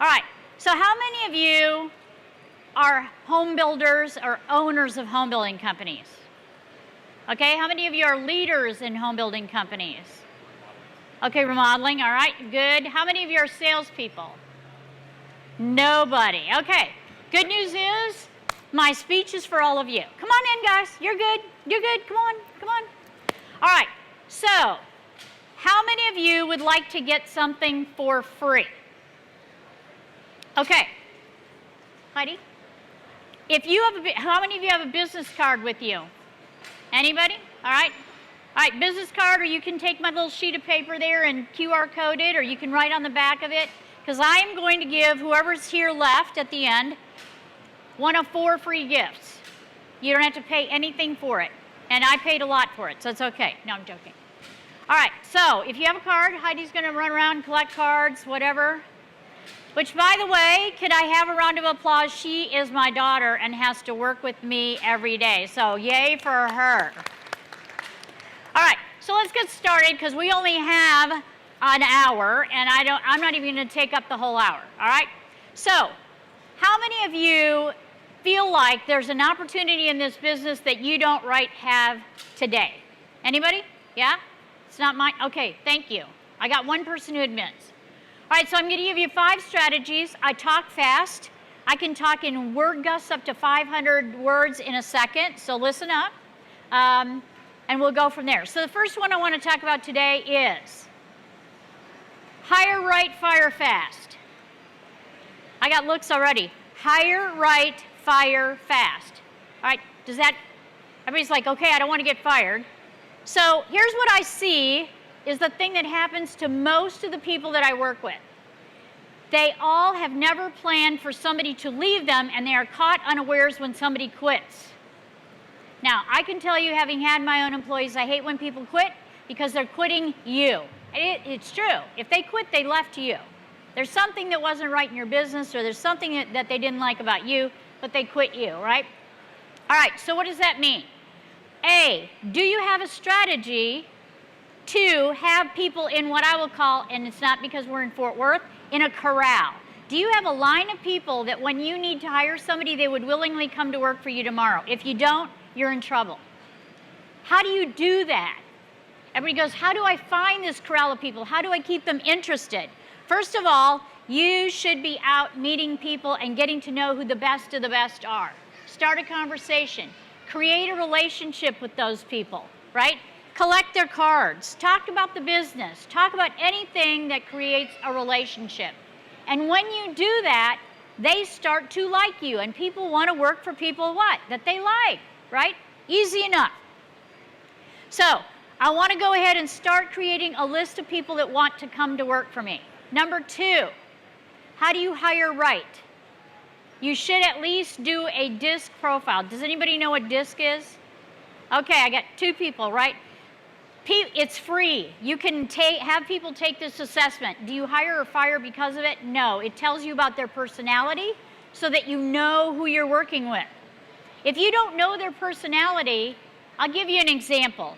All right, so how many of you are home builders or owners of home building companies? Okay, how many of you are leaders in home building companies? Okay, remodeling, all right, good. How many of you are salespeople? Nobody. Okay, good news is my speech is for all of you. Come on in, guys. You're good. You're good. Come on. Come on. All right, so how many of you would like to get something for free? Okay. Heidi? If you have how many of you have a business card with you? Anybody? All right. All right, business card, or you can take my little sheet of paper there and QR code it, or you can write on the back of it, because I am going to give whoever's here left at the end one of 4 free gifts. You don't have to pay anything for it, and I paid a lot for it, so it's okay. No, I'm joking. All right, so if you have a card, Heidi's going to run around and collect cards, whatever. Which, by the way, could I have a round of applause? She is my daughter and has to work with me every day, so yay for her. All right, so let's get started because we only have an hour, and I'm not even going to take up the whole hour. All right. So, how many of you feel like there's an opportunity in this business that you don't have today? Anybody? Yeah. It's not mine. Okay. Thank you. I got one person who admits. All right. So I'm going to give you 5 strategies. I talk fast. I can talk in word gusts up to 500 words in a second. So listen up. And we'll go from there. So the first one I want to talk about today is hire right, fire fast. I got looks already. Hire right, fire fast. All right, does that, everybody's like, okay, I don't want to get fired. So here's what I see is the thing that happens to most of the people that I work with. They all have never planned for somebody to leave them, and they are caught unawares when somebody quits. Now, I can tell you, having had my own employees, I hate when people quit because they're quitting you. It's true. If they quit, they left you. There's something that wasn't right in your business, or there's something that they didn't like about you, but they quit you, right? All right, so what does that mean? A, do you have a strategy to have people in what I will call, and it's not because we're in Fort Worth, in a corral? Do you have a line of people that when you need to hire somebody, they would willingly come to work for you tomorrow? If you don't, you're in trouble. How do you do that? Everybody goes, how do I find this corral of people? How do I keep them interested? First of all, you should be out meeting people and getting to know who the best of the best are. Start a conversation. Create a relationship with those people, right? Collect their cards. Talk about the business. Talk about anything that creates a relationship. And when you do that, they start to like you, and people want to work for people what? That they like. Right? Easy enough. So, I want to go ahead and start creating a list of people that want to come to work for me. Number 2, how do you hire right? You should at least do a DISC profile. Does anybody know what DISC is? Okay, I got 2 people, right? It's free. You can have people take this assessment. Do you hire or fire because of it? No. It tells you about their personality so that you know who you're working with. If you don't know their personality, I'll give you an example.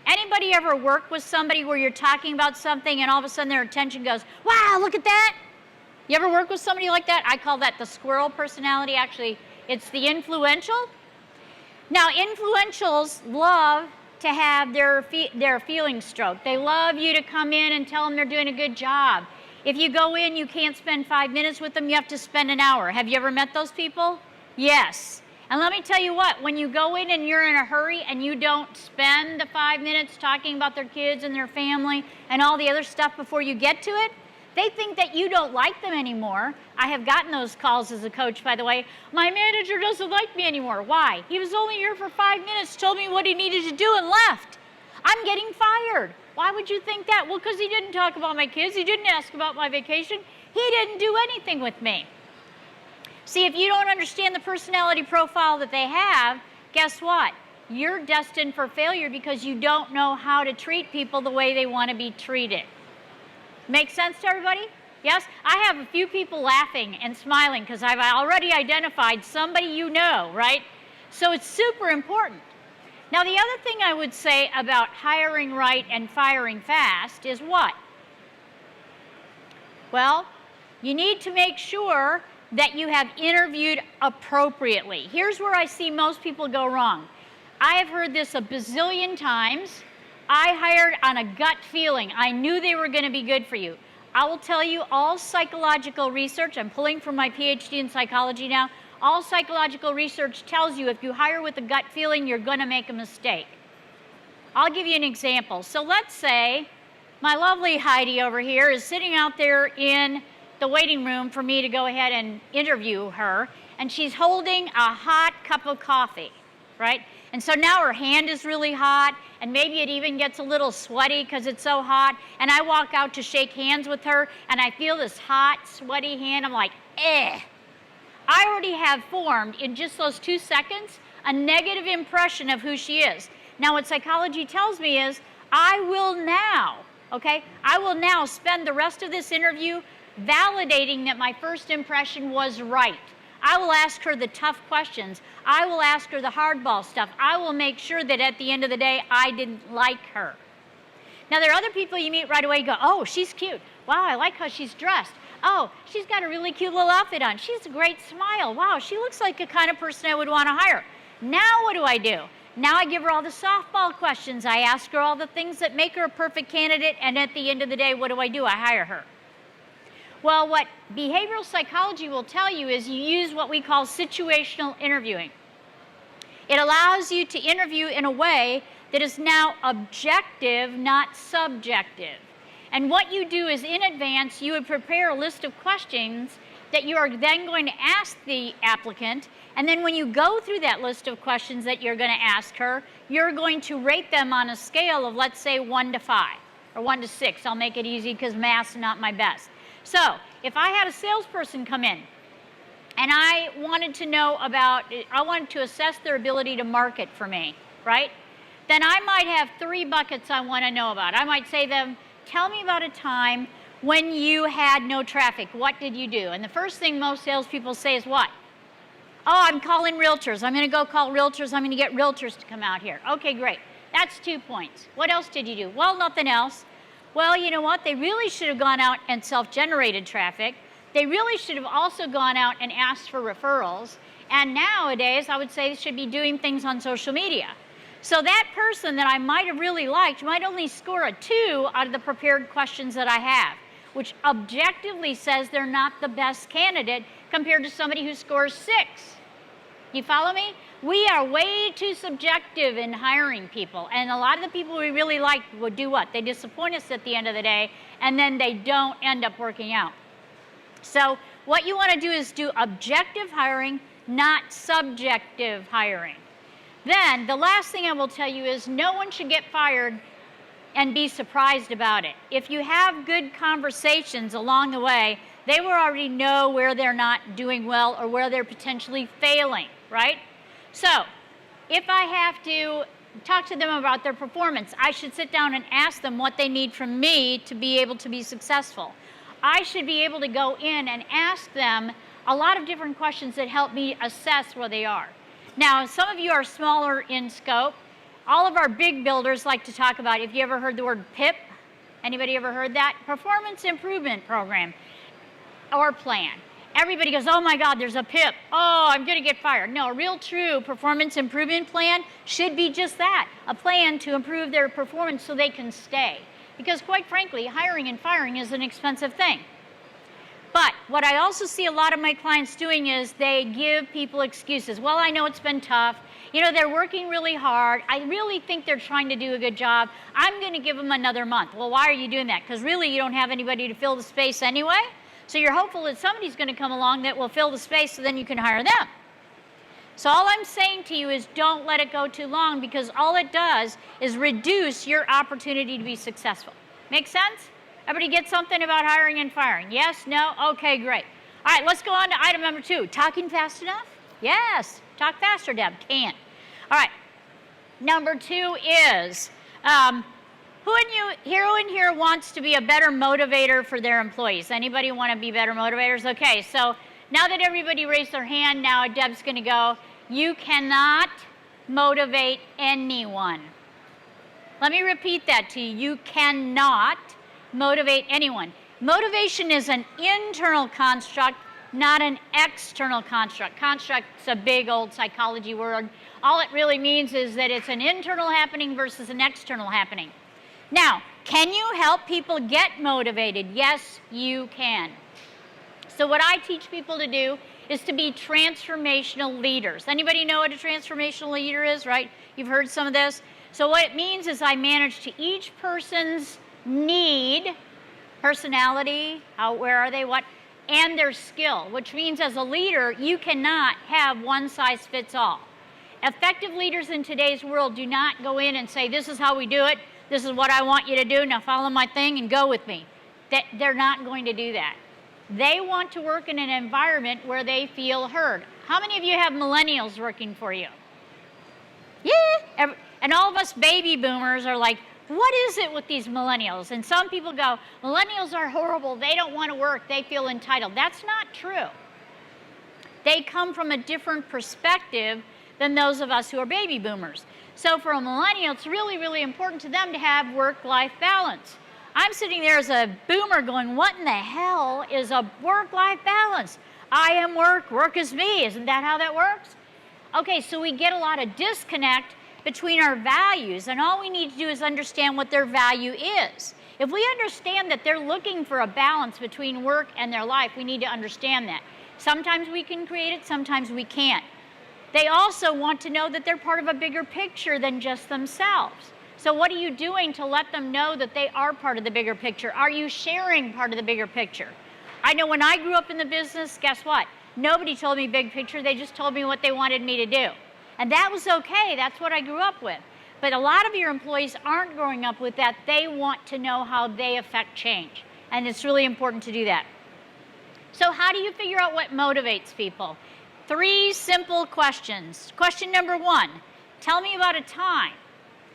Anybody ever work with somebody where you're talking about something and all of a sudden their attention goes, wow, look at that? You ever work with somebody like that? I call that the squirrel personality. Actually, it's the influential. Now, influentials love to have their feelings stroked. They love you to come in and tell them they're doing a good job. If you go in, you can't spend 5 minutes with them, you have to spend an hour. Have you ever met those people? Yes. And let me tell you what, when you go in and you're in a hurry and you don't spend the 5 minutes talking about their kids and their family and all the other stuff before you get to it, they think that you don't like them anymore. I have gotten those calls as a coach, by the way. My manager doesn't like me anymore. Why? He was only here for 5 minutes, told me what he needed to do and left. I'm getting fired. Why would you think that? Well, because he didn't talk about my kids. He didn't ask about my vacation. He didn't do anything with me. See, if you don't understand the personality profile that they have, guess what? You're destined for failure because you don't know how to treat people the way they want to be treated. Make sense to everybody? Yes? I have a few people laughing and smiling because I've already identified somebody you know, right? So it's super important. Now, the other thing I would say about hiring right and firing fast is what? Well, You need to make sure that you have interviewed appropriately. Here's where I see most people go wrong. I have heard this a bazillion times. I hired on a gut feeling. I knew they were going to be good for you. I will tell you, all psychological research, I'm pulling from my PhD in psychology now, all psychological research tells you if you hire with a gut feeling, you're going to make a mistake. I'll give you an example. So let's say my lovely Heidi over here is sitting out there in the waiting room for me to go ahead and interview her, and she's holding a hot cup of coffee, right? And so now her hand is really hot, and maybe it even gets a little sweaty because it's so hot, and I walk out to shake hands with her, and I feel this hot, sweaty hand. I'm like, eh. I already have formed, in just those 2 seconds, a negative impression of who she is. Now, what psychology tells me is, I will now spend the rest of this interview validating that my first impression was right. I will ask her the tough questions. I will ask her the hardball stuff. I will make sure that at the end of the day, I didn't like her. Now, there are other people you meet right away, you go, oh, she's cute. Wow, I like how she's dressed. Oh, she's got a really cute little outfit on. She has a great smile. Wow, she looks like the kind of person I would want to hire. Now what do? Now I give her all the softball questions. I ask her all the things that make her a perfect candidate, and at the end of the day, what do? I hire her. Well, what behavioral psychology will tell you is you use what we call situational interviewing. It allows you to interview in a way that is now objective, not subjective. And what you do is, in advance, you would prepare a list of questions that you are then going to ask the applicant, and then when you go through that list of questions that you're going to ask her, you're going to rate them on a scale of, let's say, 1 to 5, or 1 to 6. I'll make it easy because math's not my best. So, if I had a salesperson come in, and I wanted to assess their ability to market for me, right? Then I might have 3 buckets I want to know about. I might say to them, tell me about a time when you had no traffic. What did you do? And the first thing most salespeople say is what? Oh, I'm calling realtors. I'm going to go call realtors. I'm going to get realtors to come out here. Okay, great. That's 2 points. What else did you do? Well, nothing else. Well, you know what? They really should have gone out and self-generated traffic. They really should have also gone out and asked for referrals. And nowadays, I would say they should be doing things on social media. So that person that I might have really liked might only score a 2 out of the prepared questions that I have, which objectively says they're not the best candidate compared to somebody who scores 6. You follow me? We are way too subjective in hiring people, and a lot of the people we really like would do what? They disappoint us at the end of the day, and then they don't end up working out. So what you want to do is do objective hiring, not subjective hiring. Then the last thing I will tell you is no one should get fired and be surprised about it. If you have good conversations along the way, they will already know where they're not doing well or where they're potentially failing, right? So if I have to talk to them about their performance, I should sit down and ask them what they need from me to be able to be successful. I should be able to go in and ask them a lot of different questions that help me assess where they are. Now, some of you are smaller in scope. All of our big builders like to talk about, if you ever heard the word PIP, anybody ever heard that? Performance Improvement Program or Plan. Everybody goes, oh my God, there's a PIP. Oh, I'm going to get fired. No, a real true performance improvement plan should be just that, a plan to improve their performance so they can stay. Because quite frankly, hiring and firing is an expensive thing. But what I also see a lot of my clients doing is they give people excuses. Well, I know it's been tough. You know, they're working really hard. I really think they're trying to do a good job. I'm going to give them another month. Well, why are you doing that? Because really you don't have anybody to fill the space anyway. So you're hopeful that somebody's going to come along that will fill the space so then you can hire them. So all I'm saying to you is don't let it go too long, because all it does is reduce your opportunity to be successful. Make sense? Everybody get something about hiring and firing? Yes? No? Okay, great. All right, let's go on to item number 2. Talking fast enough? Yes. Talk faster, Deb. Can't. All right. Number 2 is, who in here wants to be a better motivator for their employees? Anybody want to be better motivators? Okay, so now that everybody raised their hand, now Deb's going to go, you cannot motivate anyone. Let me repeat that to you. You cannot motivate anyone. Motivation is an internal construct, not an external construct. Construct's a big old psychology word. All it really means is that it's an internal happening versus an external happening. Now, can you help people get motivated? Yes, you can. So what I teach people to do is to be transformational leaders. Anybody know what a transformational leader is, right? You've heard some of this. So what it means is I manage to each person's need, personality, where are they, what, and their skill, which means as a leader, you cannot have one size fits all. Effective leaders in today's world do not go in and say, this is how we do it, this is what I want you to do, now follow my thing and go with me. They're not going to do that. They want to work in an environment where they feel heard. How many of you have millennials working for you? Yeah, and all of us baby boomers are like, what is it with these millennials? And some people go, millennials are horrible, they don't want to work, they feel entitled. That's not true. They come from a different perspective than those of us who are baby boomers. So for a millennial, it's really, really important to them to have work-life balance. I'm sitting there as a boomer going, what in the hell is a work-life balance? I am work, work is me. Isn't that how that works? Okay, so we get a lot of disconnect between our values, and all we need to do is understand what their value is. If we understand that they're looking for a balance between work and their life, we need to understand that. Sometimes we can create it, sometimes we can't. They also want to know that they're part of a bigger picture than just themselves. So what are you doing to let them know that they are part of the bigger picture? Are you sharing part of the bigger picture? I know when I grew up in the business, guess what? Nobody told me big picture, they just told me what they wanted me to do. And that was okay, that's what I grew up with. But a lot of your employees aren't growing up with that. They want to know how they affect change. And it's really important to do that. So how do you figure out what motivates people? 3 simple questions. Question number 1, tell me about a time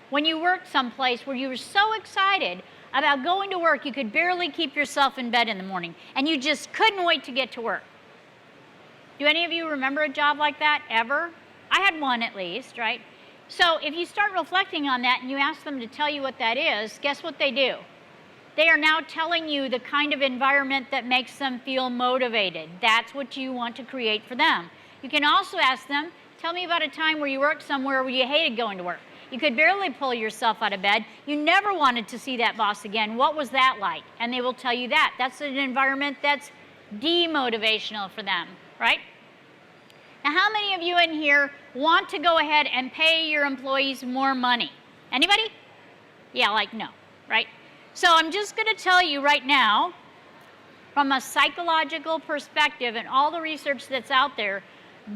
when you worked someplace where you were so excited about going to work you could barely keep yourself in bed in the morning and you just couldn't wait to get to work. Do any of you remember a job like that ever? I had one at least, right? So if you start reflecting on that and you ask them to tell you what that is, guess what they do? They are now telling you the kind of environment that makes them feel motivated. That's what you want to create for them. You can also ask them, tell me about a time where you worked somewhere where you hated going to work. You could barely pull yourself out of bed. You never wanted to see that boss again. What was that like? And they will tell you that. That's an environment that's demotivational for them, right? Now, how many of you in here want to go ahead and pay your employees more money? Anybody? Yeah, like no, right? So I'm just going to tell you right now, from a psychological perspective and all the research that's out there,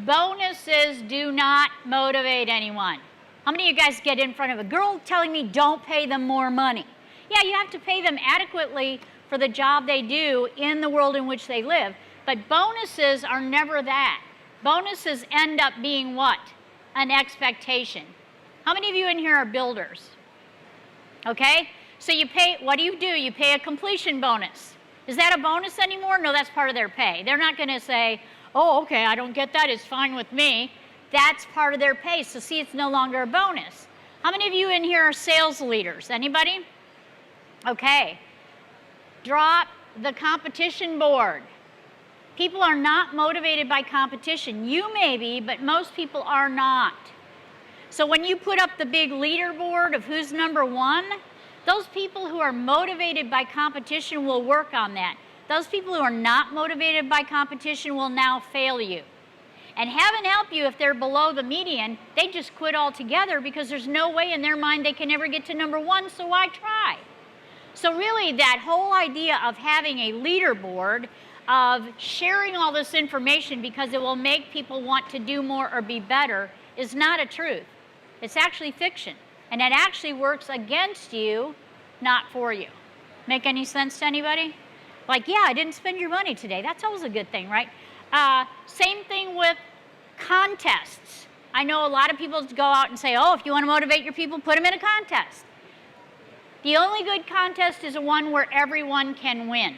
bonuses do not motivate anyone. How many of you guys get in front of a girl telling me don't pay them more money? Yeah, you have to pay them adequately for the job they do in the world in which they live, but bonuses are never that. Bonuses end up being what? An expectation. How many of you in here are builders? Okay, so you pay, what do? You pay a completion bonus. Is that a bonus anymore? No, that's part of their pay. They're not going to say, oh, okay, I don't get that, it's fine with me. That's part of their pay, so see, it's no longer a bonus. How many of you in here are sales leaders? Anybody? Okay. Drop the competition board. People are not motivated by competition. You may be, but most people are not. So when you put up the big leaderboard of who's number 1, those people who are motivated by competition will work on that. Those people who are not motivated by competition will now fail you. And heaven help you if they're below the median, they just quit altogether because there's no way in their mind they can ever get to number 1, so why try? So really that whole idea of having a leaderboard, of sharing all this information because it will make people want to do more or be better is not a truth. It's actually fiction. And it actually works against you, not for you. Make any sense to anybody? Like, yeah, I didn't spend your money today. That's always a good thing, right? Same thing with contests. I know a lot of people go out and say, oh, if you want to motivate your people, put them in a contest. The only good contest is one where everyone can win.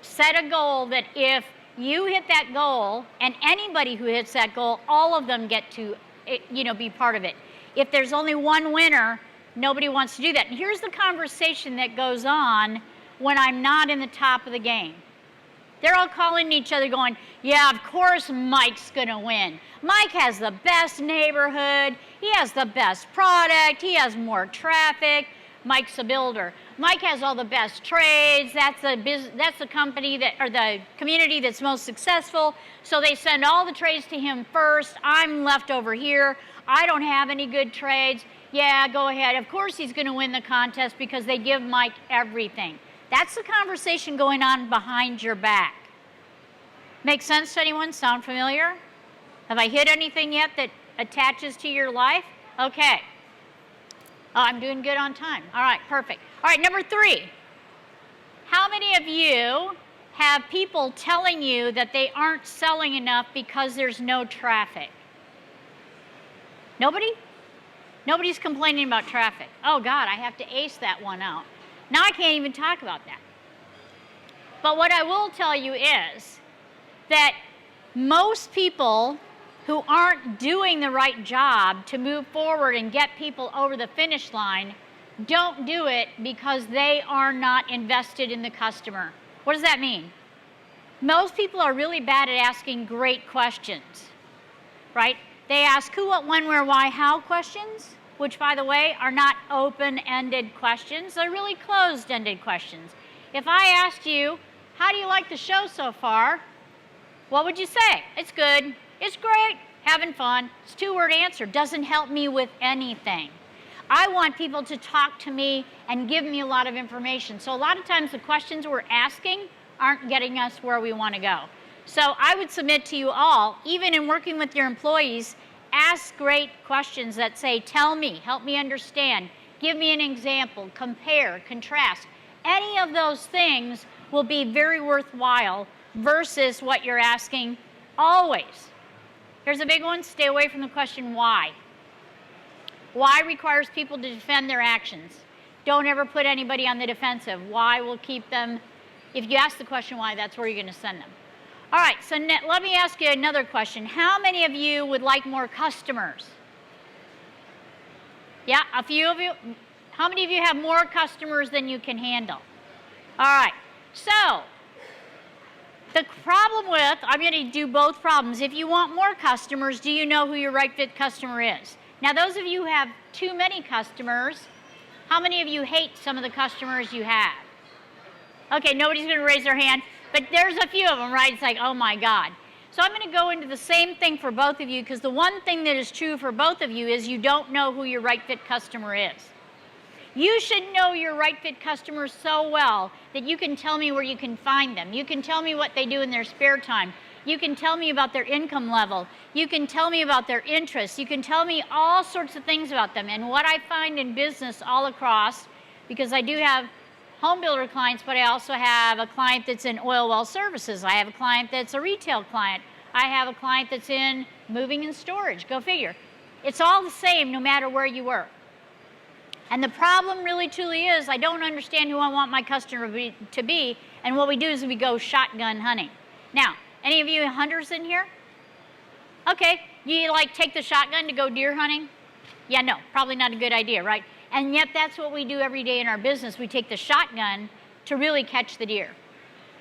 Set a goal that if you hit that goal, and anybody who hits that goal, all of them get to, be part of it. If there's only one winner, nobody wants to do that. And here's the conversation that goes on when I'm not in the top of the game. They're all calling each other going, yeah, of course Mike's going to win. Mike has the best neighborhood. He has the best product. He has more traffic. Mike's a builder. Mike has all the best trades. That's the company that, or the community that's most successful. So they send all the trades to him first. I'm left over here. I don't have any good trades. Yeah, go ahead. Of course he's going to win the contest because they give Mike everything. That's the conversation going on behind your back. Make sense to anyone? Sound familiar? Have I hit anything yet that attaches to your life? Okay. Oh, I'm doing good on time. All right, perfect. All right, number 3. How many of you have people telling you that they aren't selling enough because there's no traffic? Nobody? Nobody's complaining about traffic. Oh, God, I have to ace that one out. Now I can't even talk about that. But what I will tell you is that most people who aren't doing the right job to move forward and get people over the finish line don't do it because they are not invested in the customer. What does that mean? Most people are really bad at asking great questions, right? They ask who, what, when, where, why, how questions, which, by the way, are not open-ended questions. They're really closed-ended questions. If I asked you, how do you like the show so far? What would you say? It's good. It's great. Having fun. It's a 2-word answer. Doesn't help me with anything. I want people to talk to me and give me a lot of information. So a lot of times the questions we're asking aren't getting us where we want to go. So I would submit to you all, even in working with your employees, ask great questions that say, tell me, help me understand, give me an example, compare, contrast. Any of those things will be very worthwhile versus what you're asking always. Here's a big one. Stay away from the question why. Why requires people to defend their actions. Don't ever put anybody on the defensive. Why will keep them, if you ask the question why, that's where you're going to send them. All right, so let me ask you another question. How many of you would like more customers? Yeah, a few of you. How many of you have more customers than you can handle? All right, so the problem with, I'm going to do both problems. If you want more customers, do you know who your right fit customer is? Now, those of you who have too many customers, how many of you hate some of the customers you have? Okay, nobody's going to raise their hand, but there's a few of them, right? It's like, oh my God. So I'm going to go into the same thing for both of you, because the one thing that is true for both of you is you don't know who your right fit customer is. You should know your right fit customers so well that you can tell me where you can find them. You can tell me what they do in their spare time. You can tell me about their income level. You can tell me about their interests. You can tell me all sorts of things about them. And what I find in business all across, because I do have home builder clients, but I also have a client that's in oil well services. I have a client that's a retail client. I have a client that's in moving and storage. Go figure. It's all the same no matter where you work. And the problem really truly is I don't understand who I want my customer to be, and what we do is we go shotgun hunting. Now, any of you hunters in here? Okay, you like take the shotgun to go deer hunting? Yeah, no, probably not a good idea, right? And yet that's what we do every day in our business. We take the shotgun to really catch the deer.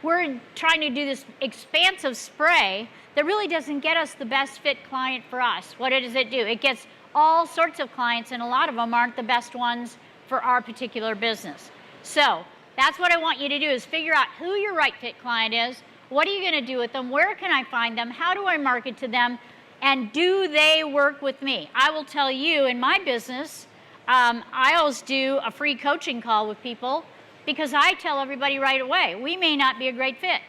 We're trying to do this expansive spray that really doesn't get us the best fit client for us. What does it do? It gets all sorts of clients, and a lot of them aren't the best ones for our particular business. So that's what I want you to do, is figure out who your right fit client is. What are you going to do with them? Where can I find them? How do I market to them? And do they work with me? I will tell you, in my business, I always do a free coaching call with people, because I tell everybody right away, we may not be a great fit.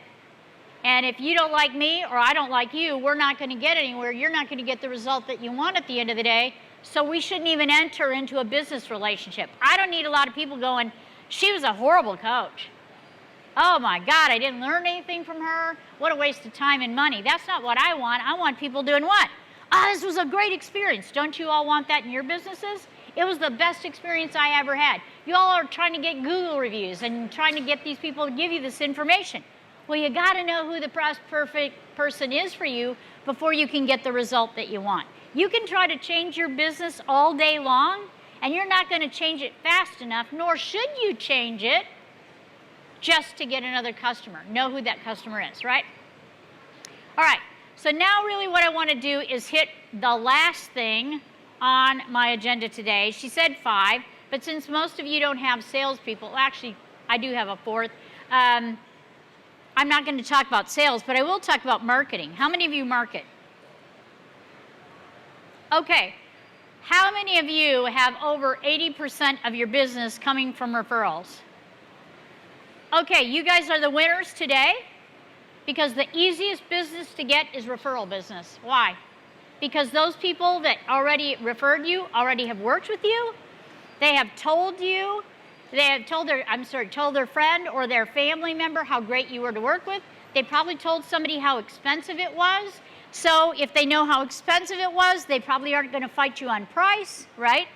And if you don't like me or I don't like you, we're not going to get anywhere. You're not going to get the result that you want at the end of the day. So we shouldn't even enter into a business relationship. I don't need a lot of people going, she was a horrible coach. Oh my God, I didn't learn anything from her. What a waste of time and money. That's not what I want. I want people doing what? Oh, this was a great experience. Don't you all want that in your businesses? It was the best experience I ever had. You all are trying to get Google reviews and trying to get these people to give you this information. Well, you got to know who the perfect person is for you before you can get the result that you want. You can try to change your business all day long, and you're not going to change it fast enough, nor should you change it just to get another customer. Know who that customer is, right? All right, so now really what I want to do is hit the last thing on my agenda today. She said 5, but since most of you don't have salespeople, actually, I do have a 4th. I'm not going to talk about sales, but I will talk about marketing. How many of you market? Okay. How many of you have over 80% of your business coming from referrals? Okay, you guys are the winners today because the easiest business to get is referral business. Why? Because those people that already referred you already have worked with you. They have told you, they have told their friend or their family member how great you were to work with. They probably told somebody how expensive it was. So if they know how expensive it was, they probably aren't going to fight you on price, right?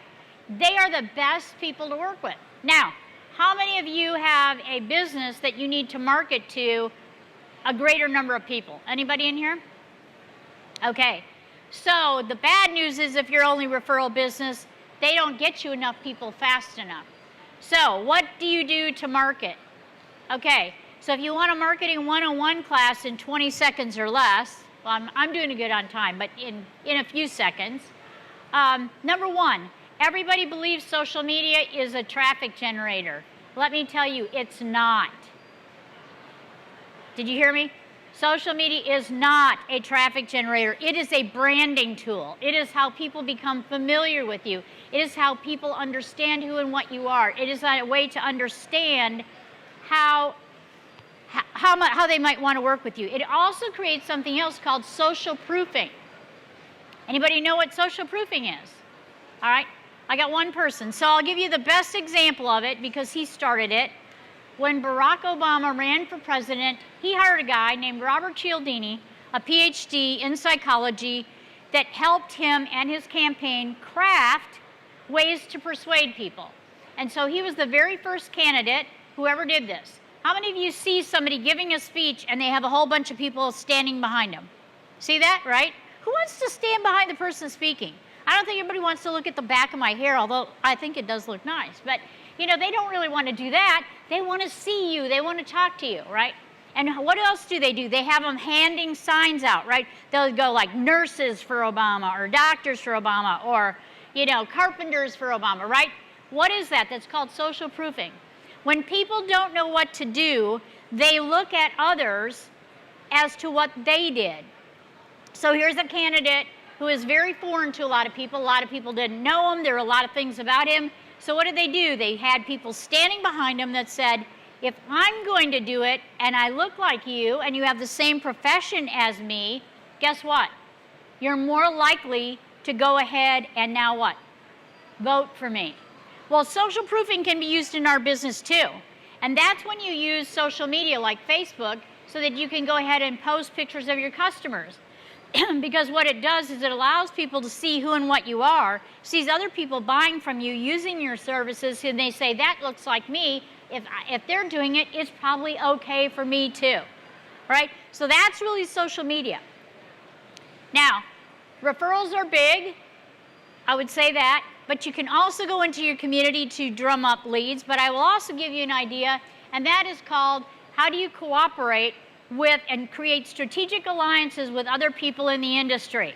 They are the best people to work with. Now, how many of you have a business that you need to market to a greater number of people? Anybody in here? Okay. So the bad news is if you're only referral business, they don't get you enough people fast enough. So what do you do to market? Okay. So if you want a marketing 101 class in 20 seconds or less, well, I'm doing good on time, but in a few seconds. Number 1, everybody believes social media is a traffic generator. Let me tell you, it's not. Did you hear me? Social media is not a traffic generator. It is a branding tool. It is how people become familiar with you. It is how people understand who and what you are. It is a way to understand how they might want to work with you. It also creates something else called social proofing. Anybody know what social proofing is? All right, I got one person. So I'll give you the best example of it because he started it. When Barack Obama ran for president, he hired a guy named Robert Cialdini, a PhD in psychology, that helped him and his campaign craft ways to persuade people. And so he was the very first candidate who ever did this. How many of you see somebody giving a speech and they have a whole bunch of people standing behind them? See that, right? Who wants to stand behind the person speaking? I don't think everybody wants to look at the back of my hair, although I think it does look nice. But, you know, they don't really want to do that. They want to see you. They want to talk to you, right? And what else do? They have them handing signs out, right? They'll go like nurses for Obama or doctors for Obama or, you know, carpenters for Obama, right? What is that? That's called social proofing. When people don't know what to do, they look at others as to what they did. So here's a candidate who is very foreign to a lot of people. A lot of people didn't know him. There were a lot of things about him. So what did they do? They had people standing behind him that said, if I'm going to do it and I look like you and you have the same profession as me, guess what? You're more likely to go ahead and now what? Vote for me. Well, social proofing can be used in our business too. And that's when you use social media like Facebook so that you can go ahead and post pictures of your customers. Because what it does is it allows people to see who and what you are, sees other people buying from you, using your services, and they say, that looks like me. If they're doing it, it's probably okay for me too. Right? So that's really social media. Now, referrals are big. I would say that. But you can also go into your community to drum up leads. But I will also give you an idea, and that is called how do you cooperate with and create strategic alliances with other people in the industry.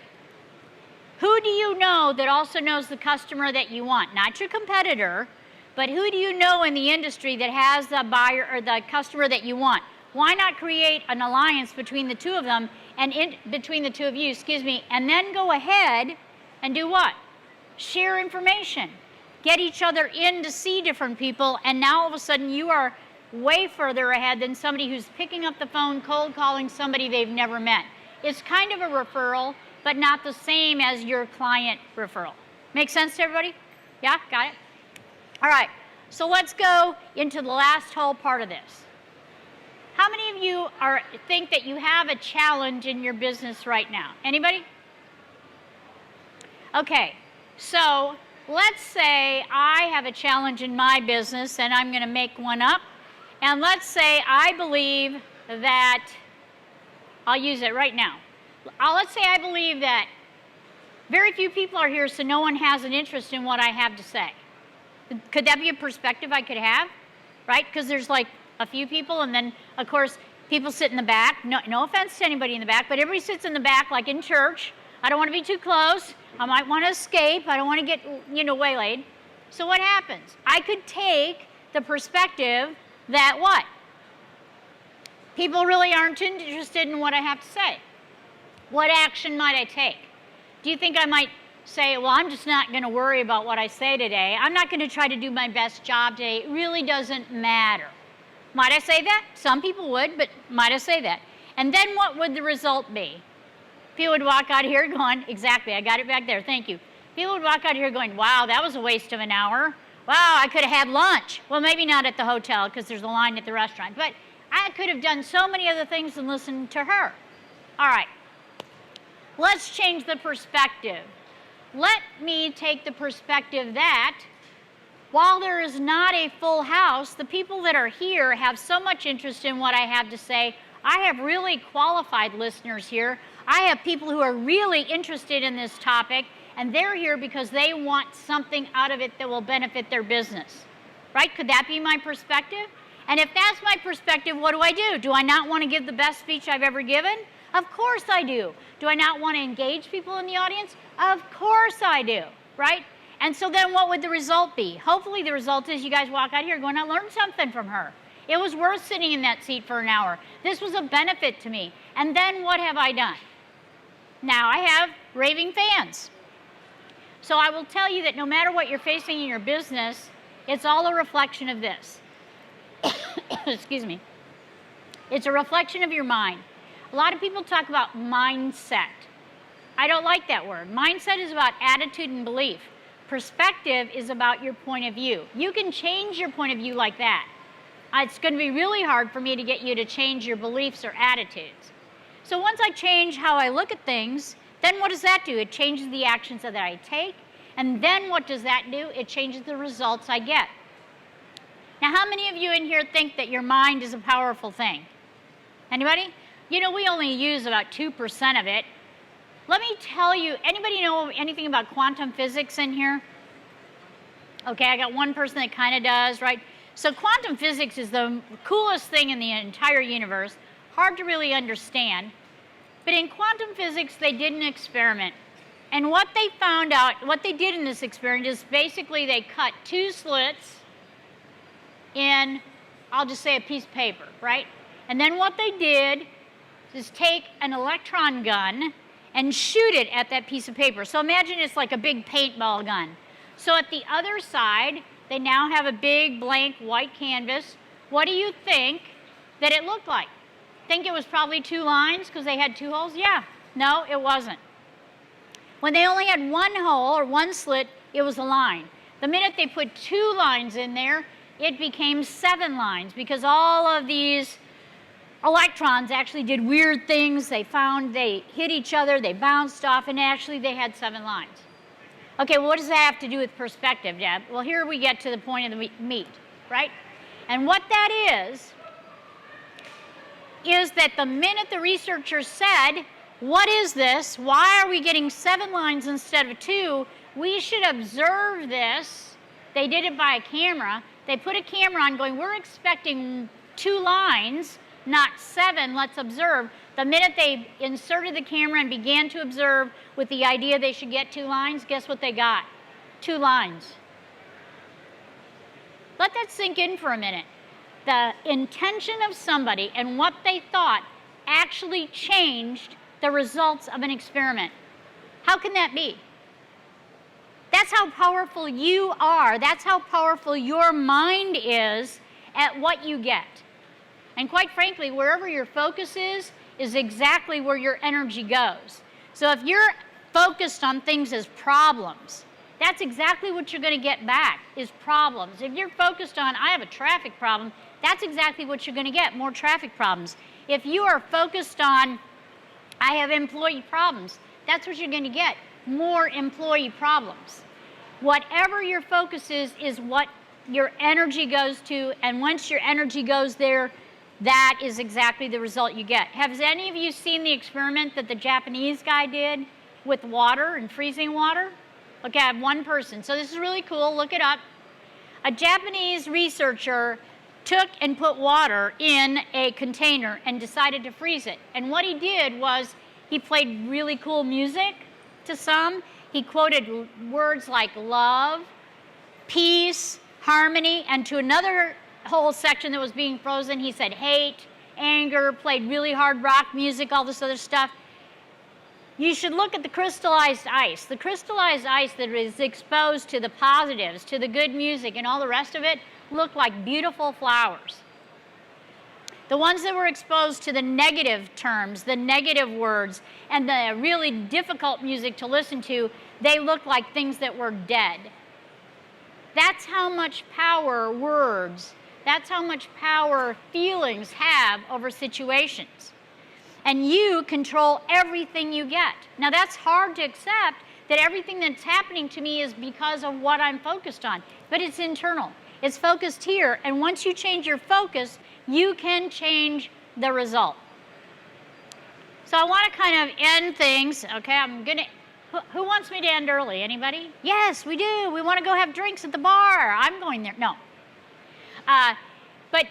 Who do you know that also knows the customer that you want? Not your competitor, but who do you know in the industry that has the buyer or the customer that you want? Why not create an alliance between the two of them and between the two of you, and then go ahead and do what? Share information. Get each other in to see different people, and now all of a sudden you are way further ahead than somebody who's picking up the phone, cold calling somebody they've never met. It's kind of a referral, but not the same as your client referral. Make sense to everybody? Yeah, got it? All right, so let's go into the last whole part of this. How many of you think that you have a challenge in your business right now? Anybody? Okay, so let's say I have a challenge in my business and I'm going to make one up. And let's say I believe that, I'll use it right now. Let's say I believe that very few people are here, so no one has an interest in what I have to say. Could that be a perspective I could have? Right? Because there's like a few people, and then, of course, people sit in the back. No offense to anybody in the back, but everybody sits in the back like in church. I don't want to be too close. I might want to escape. I don't want to get, waylaid. So what happens? I could take the perspective that what? People really aren't interested in what I have to say. What action might I take? Do you think I might say, well, I'm just not going to worry about what I say today. I'm not going to try to do my best job today. It really doesn't matter. Might I say that? Some people would, but might I say that? And then what would the result be? People would walk out here going, exactly, I got it back there, thank you. People would walk out here going, wow, that was a waste of an hour. Wow, I could have had lunch. Well, maybe not at the hotel because there's a line at the restaurant, but I could have done so many other things than listen to her. All right, let's change the perspective. Let me take the perspective that while there is not a full house, the people that are here have so much interest in what I have to say. I have really qualified listeners here. I have people who are really interested in this topic, and they're here because they want something out of it that will benefit their business. Right? Could that be my perspective? And if that's my perspective, what do? Do I not want to give the best speech I've ever given? Of course I do. Do I not want to engage people in the audience? Of course I do, right? And so then what would the result be? Hopefully the result is you guys walk out here going, I learned something from her. It was worth sitting in that seat for an hour. This was a benefit to me. And then what have I done? Now I have raving fans. So I will tell you that no matter what you're facing in your business, it's all a reflection of this. Excuse me. It's a reflection of your mind. A lot of people talk about mindset. I don't like that word. Mindset is about attitude and belief. Perspective is about your point of view. You can change your point of view like that. It's going to be really hard for me to get you to change your beliefs or attitudes. So once I change how I look at things, then what does that do? It changes the actions that I take. And then what does that do? It changes the results I get. Now, how many of you in here think that your mind is a powerful thing? Anybody? We only use about 2% of it. Let me tell you, anybody know anything about quantum physics in here? Okay, I got one person that kind of does, right? So quantum physics is the coolest thing in the entire universe. Hard to really understand. But in quantum physics, they did an experiment. And what they found out, what they did in this experiment is basically they cut 2 slits in, I'll just say a piece of paper, right? And then what they did is take an electron gun and shoot it at that piece of paper. So imagine it's like a big paintball gun. So at the other side, they now have a big blank white canvas. What do you think that it looked like? Think it was probably 2 lines because they had 2 holes? Yeah. No, it wasn't. When they only had 1 hole or 1 slit, it was a line. The minute they put 2 lines in there, it became 7 lines because all of these electrons actually did weird things. They hit each other, they bounced off, and actually they had 7 lines. Okay, well, what does that have to do with perspective, Deb? Well, here we get to the point of the meat, right? And what that is that the minute the researchers said, what is this? Why are we getting 7 lines instead of 2? We should observe this. They did it by a camera. They put a camera on going, we're expecting 2 lines, not 7, let's observe. The minute they inserted the camera and began to observe with the idea they should get 2 lines, guess what they got? 2 lines. Let that sink in for a minute. The intention of somebody and what they thought actually changed the results of an experiment. How can that be? That's how powerful you are. That's how powerful your mind is at what you get. And quite frankly, wherever your focus is exactly where your energy goes. So if you're focused on things as problems, that's exactly what you're going to get back, is problems. If you're focused on, I have a traffic problem, that's exactly what you're going to get, more traffic problems. If you are focused on, I have employee problems, that's what you're going to get, more employee problems. Whatever your focus is what your energy goes to, and once your energy goes there, that is exactly the result you get. Have any of you seen the experiment that the Japanese guy did with water and freezing water? Okay, I have one person. So this is really cool. Look it up. A Japanese researcher took and put water in a container and decided to freeze it. And what he did was he played really cool music to some. He quoted words like love, peace, harmony, and to another whole section that was being frozen, he said hate, anger, played really hard rock music, all this other stuff. You should look at the crystallized ice. The crystallized ice that is exposed to the positives, to the good music, and all the rest of it look like beautiful flowers. The ones that were exposed to the negative terms, the negative words, and the really difficult music to listen to, they look like things that were dead. That's how much power words, that's how much power feelings have over situations. And you control everything you get. Now that's hard to accept, that everything that's happening to me is because of what I'm focused on. But it's internal. It's focused here. And once you change your focus, you can change the result. So I want to kind of end things. Okay, I'm going to... Who wants me to end early? Anybody? Yes, we do. We want to go have drinks at the bar. I'm going there. No. But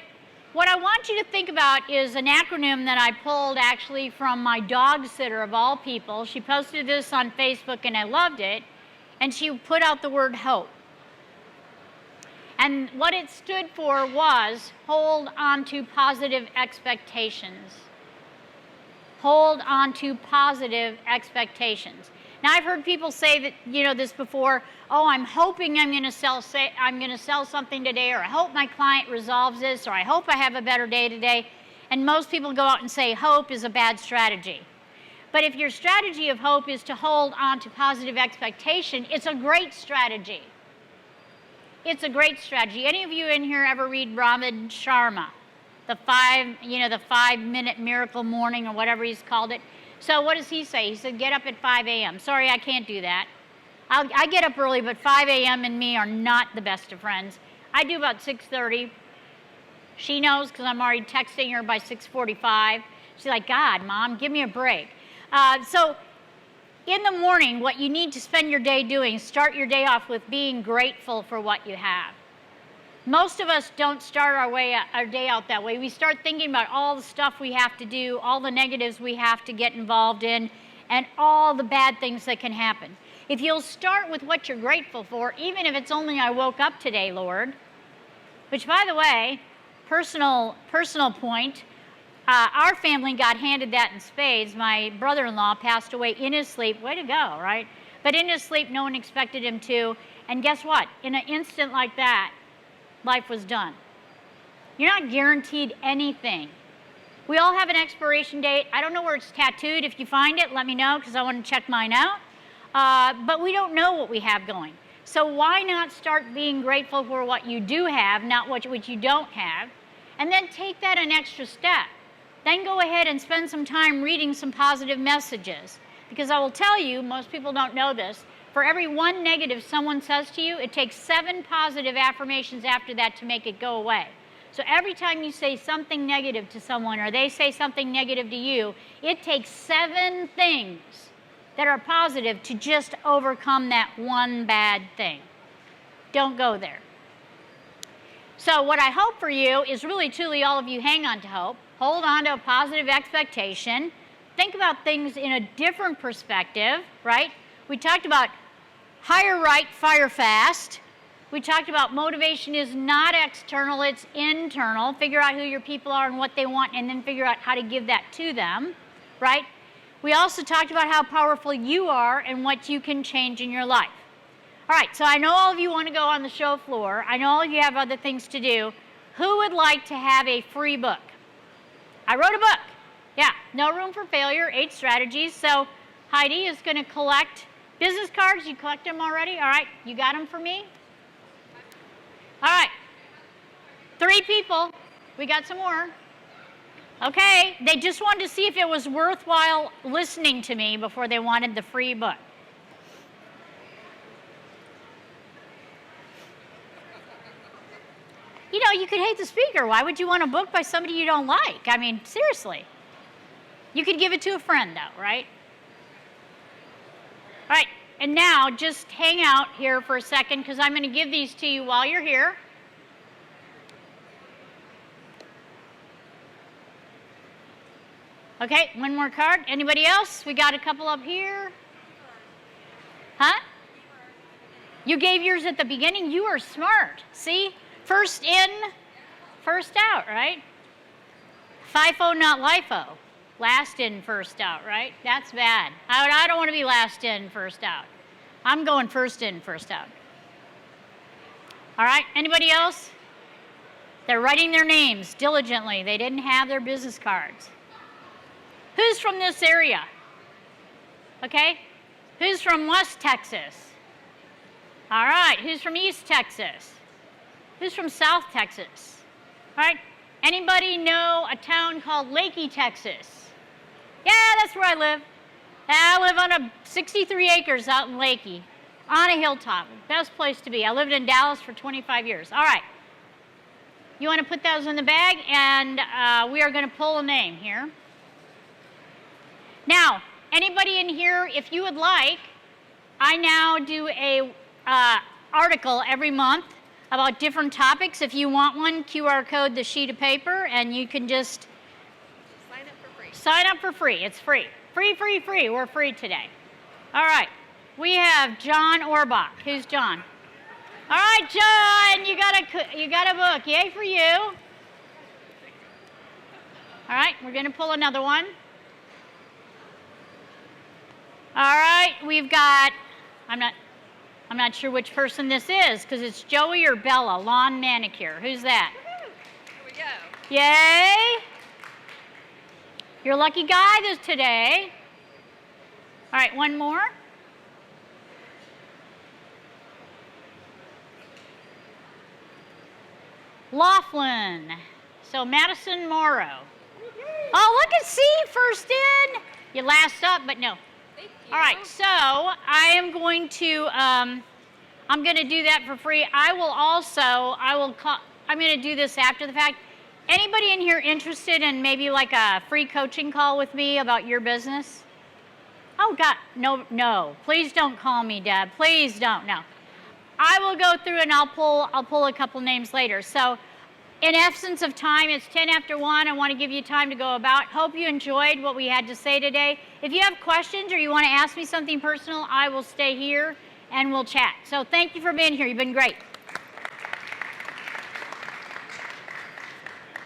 what I want you to think about is an acronym that I pulled actually from my dog sitter of all people. She posted this on Facebook and I loved it. And she put out the word hope. And what it stood for was hold on to positive expectations. Hold on to positive expectations. Now I've heard people say that, this before, oh, I'm hoping I'm going to sell something today, or I hope my client resolves this, or I hope I have a better day today. And most people go out and say hope is a bad strategy. But if your strategy of hope is to hold on to positive expectation, it's a great strategy. It's a great strategy. Any of you in here ever read Ramad Sharma? The 5-minute miracle morning, or whatever he's called it. So what does he say? He said, get up at 5 a.m. Sorry, I can't do that. I get up early, but 5 a.m. and me are not the best of friends. I do about 6:30. She knows because I'm already texting her by 6:45. She's like, God, Mom, give me a break. So in the morning, what you need to spend your day doing, start your day off with being grateful for what you have. Most of us don't start our day out that way. We start thinking about all the stuff we have to do, all the negatives we have to get involved in, and all the bad things that can happen. If you'll start with what you're grateful for, even if it's only I woke up today, Lord, which, by the way, personal point, our family got handed that in spades. My brother-in-law passed away in his sleep. Way to go, right? But in his sleep, no one expected him to. And guess what? In an instant like that, life was done. You're not guaranteed anything. We all have an expiration date. I don't know where it's tattooed. If you find it, let me know because I want to check mine out. But we don't know what we have going. So why not start being grateful for what you do have, not what you don't have, and then take that an extra step. Then go ahead and spend some time reading some positive messages. Because I will tell you, most people don't know this, for every one negative someone says to you, it takes 7 positive affirmations after that to make it go away. So every time you say something negative to someone or they say something negative to you, it takes 7 things that are positive to just overcome that one bad thing. Don't go there. So what I hope for you is really, truly, all of you hang on to hope. Hold on to a positive expectation. Think about things in a different perspective, right? We talked about hire right, fire fast. We talked about motivation is not external, it's internal. Figure out who your people are and what they want, and then figure out how to give that to them, right? We also talked about how powerful you are and what you can change in your life. All right, so I know all of you want to go on the show floor. I know all of you have other things to do. Who would like to have a free book? I wrote a book. Yeah, No Room for Failure, 8 Strategies. So Heidi is going to collect business cards. You collect them already? All right, you got them for me? All right, 3 people. We got some more. Okay, they just wanted to see if it was worthwhile listening to me before they wanted the free book. You know, you could hate the speaker. Why would you want a book by somebody you don't like? I mean, seriously. You could give it to a friend, though, right? All right, and now just hang out here for a second because I'm going to give these to you while you're here. Okay, one more card. Anybody else? We got a couple up here. Huh? You gave yours at the beginning? You are smart. See? First in, first out, right? FIFO, not LIFO. Last in, first out, right? That's bad. I don't want to be last in, first out. I'm going first in, first out. All right, anybody else? They're writing their names diligently. They didn't have their business cards. Who's from this area? Okay? Who's from West Texas? All right, who's from East Texas? Who's from South Texas? All right, anybody know a town called Lakey, Texas? Yeah, that's where I live. I live on 63 acres out in Lakey, on a hilltop. Best place to be. I lived in Dallas for 25 years. All right. You want to put those in the bag, and we are going to pull a name here. Now, anybody in here, if you would like, I now do a article every month about different topics. If you want one, QR code the sheet of paper, and you can just sign up for free. Sign up for free. It's free. Free, free, free. We're free today. All right. We have John Orbach. Who's John? All right, John, you got a book. Yay for you. All right, we're going to pull another one. All right, we've got, I'm not sure which person this is because it's Joey or Bella, lawn manicure. Who's that? Here we go. Yay. You're a lucky guy today. All right, one more. Laughlin. So Madison Morrow. Oh, look at C, first in. You last up, but no. Thank you. All right, so I am going to, I'm going to do that for free. I'm going to do this after the fact. Anybody in here interested in maybe like a free coaching call with me about your business? Oh, God, no. Please don't call me, Deb. Please don't, no. I will go through and I'll pull a couple names later. So in essence of time, it's 10 after 1. I want to give you time to go about. Hope you enjoyed what we had to say today. If you have questions or you want to ask me something personal, I will stay here and we'll chat. So thank you for being here. You've been great.